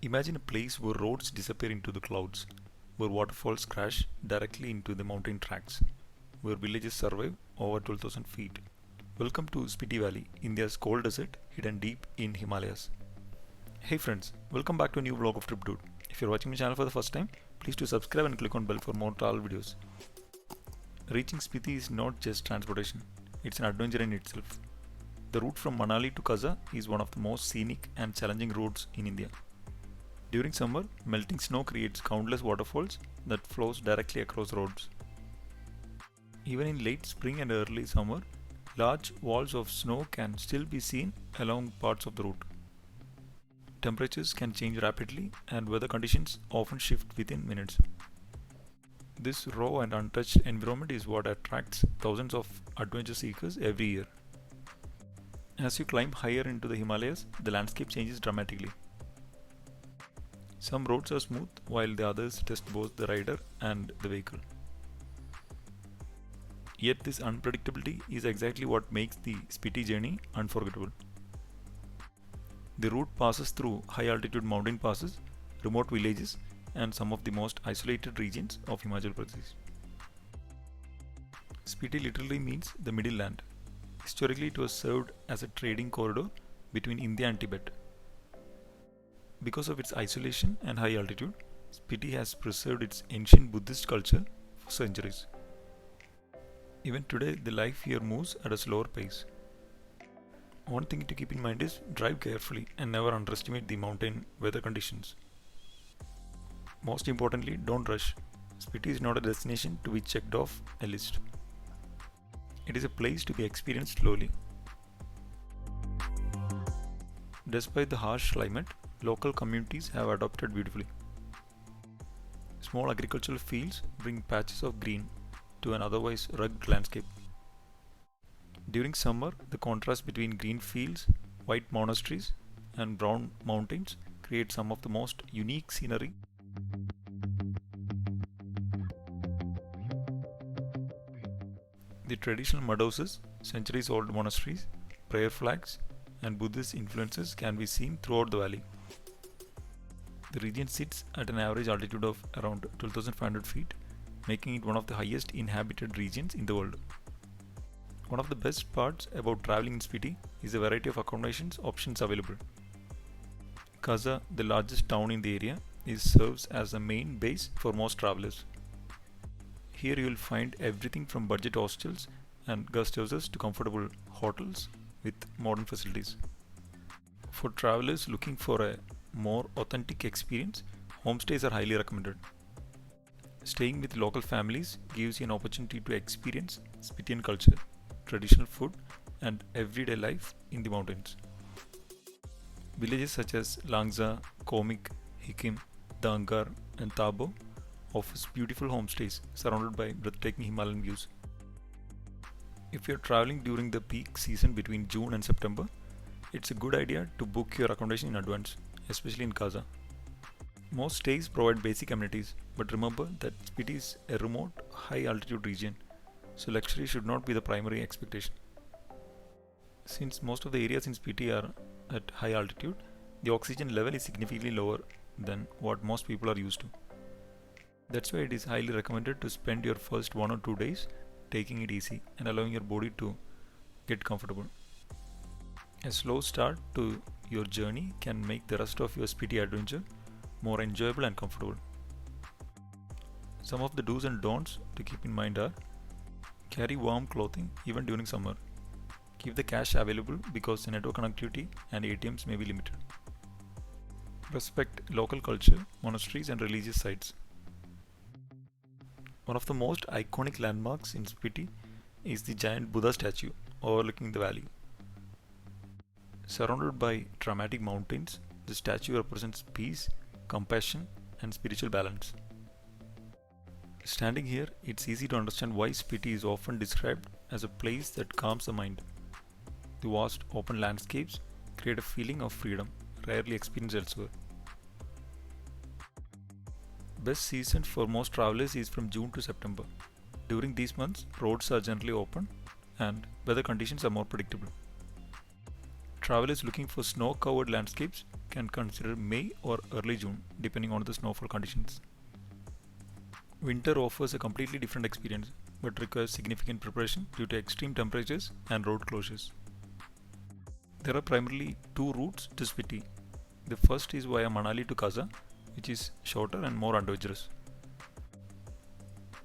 Imagine a place where roads disappear into the clouds, where waterfalls crash directly into the mountain tracks, where villages survive over 12,000 feet. Welcome to Spiti Valley, India's cold desert hidden deep in Himalayas. Hey friends, welcome back to a new vlog of Trip Dude. If you're watching my channel for the first time, please do subscribe and click on bell for more travel videos. Reaching Spiti is not just transportation, it's an adventure in itself. The route from Manali to Kaza is one of the most scenic and challenging roads in India. During summer, melting snow creates countless waterfalls that flows directly across roads. Even in late spring and early summer, large walls of snow can still be seen along parts of the route. Temperatures can change rapidly and weather conditions often shift within minutes. This raw and untouched environment is what attracts thousands of adventure seekers every year. As you climb higher into the Himalayas, the landscape changes dramatically. Some roads are smooth while the others test both the rider and the vehicle. Yet this unpredictability is exactly what makes the Spiti journey unforgettable. The route passes through high altitude mountain passes, remote villages, and some of the most isolated regions of Himachal Pradesh. Spiti literally means the middle land. Historically, it was served as a trading corridor between India and Tibet. Because of its isolation and high altitude, Spiti has preserved its ancient Buddhist culture for centuries. Even today, the life here moves at a slower pace. One thing to keep in mind is drive carefully and never underestimate the mountain weather conditions. Most importantly, don't rush. Spiti is not a destination to be checked off a list. It is a place to be experienced slowly. Despite the harsh climate, local communities have adapted beautifully. Small agricultural fields bring patches of green to an otherwise rugged landscape. During summer, the contrast between green fields, white monasteries, and brown mountains creates some of the most unique scenery. The traditional mud houses, centuries-old monasteries, prayer flags, and Buddhist influences can be seen throughout the valley. The region sits at an average altitude of around 12,500 feet, making it one of the highest inhabited regions in the world. One of the best parts about traveling in Spiti is the variety of accommodations options available. Kaza, the largest town in the area, serves as the main base for most travelers. Here you will find everything from budget hostels and guest houses to comfortable hotels with modern facilities. For travelers looking for a more authentic experience, homestays are highly recommended. Staying with local families gives you an opportunity to experience Spitian culture, traditional food, and everyday life in the mountains. Villages such as Langza, Komik, Hikim, Dangar, and Tabo offers beautiful homestays surrounded by breathtaking Himalayan views. If you are traveling during the peak season between June and September, it's a good idea to book your accommodation in advance, especially in Kaza. Most stays provide basic amenities, but remember that Spiti is a remote, high altitude region, so luxury should not be the primary expectation. Since most of the areas in Spiti are at high altitude, the oxygen level is significantly lower than what most people are used to. That's why it is highly recommended to spend your first 1 or 2 days taking it easy and allowing your body to get comfortable. A slow start to your journey can make the rest of your Spiti adventure more enjoyable and comfortable. Some of the do's and don'ts to keep in mind are: carry warm clothing even during summer. Keep the cash available because the network connectivity and ATMs may be limited. Respect local culture, monasteries, and religious sites. One of the most iconic landmarks in Spiti is the giant Buddha statue overlooking the valley. Surrounded by dramatic mountains, the statue represents peace, compassion, and spiritual balance. Standing here, it's easy to understand why Spiti is often described as a place that calms the mind. The vast open landscapes create a feeling of freedom rarely experienced elsewhere. Best season for most travelers is from June to September. During these months, roads are generally open and weather conditions are more predictable. Travelers looking for snow-covered landscapes can consider May or early June depending on the snowfall conditions. Winter offers a completely different experience but requires significant preparation due to extreme temperatures and road closures. There are primarily two routes to Spiti. The first is via Manali to Kaza, which is shorter and more adventurous.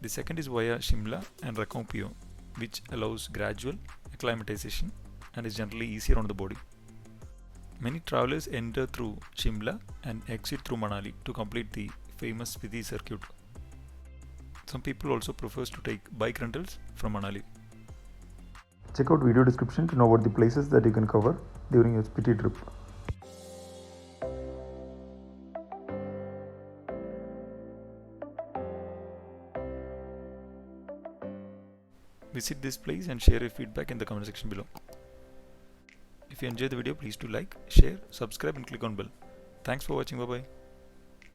The second is via Shimla and Rakongpio, which allows gradual acclimatization and is generally easier on the body. Many travelers enter through Shimla and exit through Manali to complete the famous Spiti circuit. Some people also prefer to take bike rentals from Manali. Check out video description to know about the places that you can cover during your Spiti trip. Visit this place and share your feedback in the comment section below. If you enjoyed the video, please do like, share, subscribe and click on bell. Thanks for watching. Bye bye.